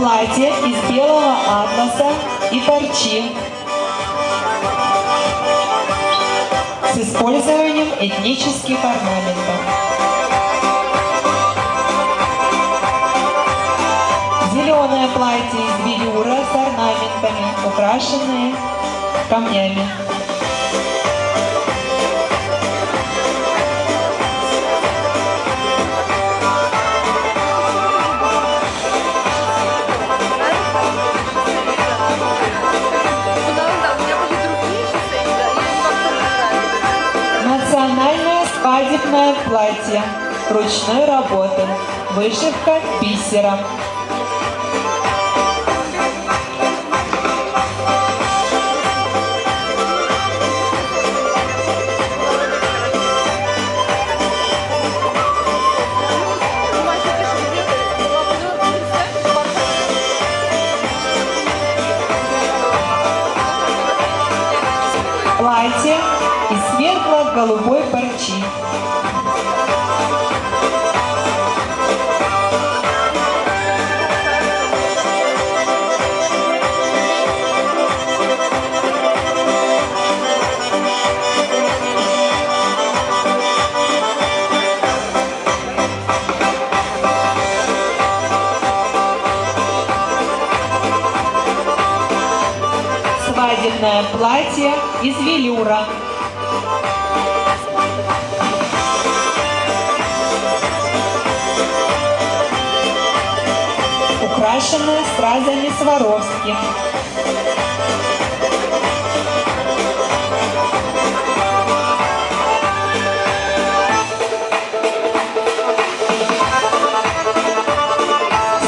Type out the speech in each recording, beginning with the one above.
Платье из белого атласа и парчи с использованием этнических орнаментов. Зеленое платье из велюра с орнаментами, украшенные камнями. Национальное свадебное платье ручной работы, вышивка бисером. Платье из светло-голубой парчи. Свадебное платье из велюра. Украшенное стразами Сваровски.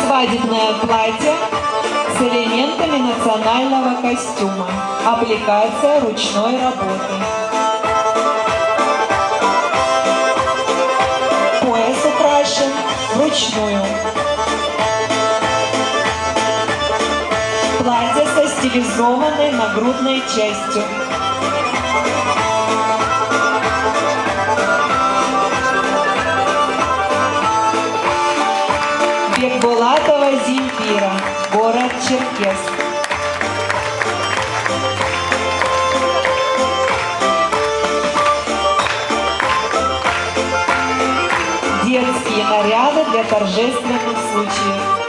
Свадебное платье с элементами национального костюма. Аппликация ручной работы. Пояс украшен вручную. Платье со стилизованной нагрудной частью. Бекбулатова Земфира, город Черкесск. Детские наряды для торжественных случаев.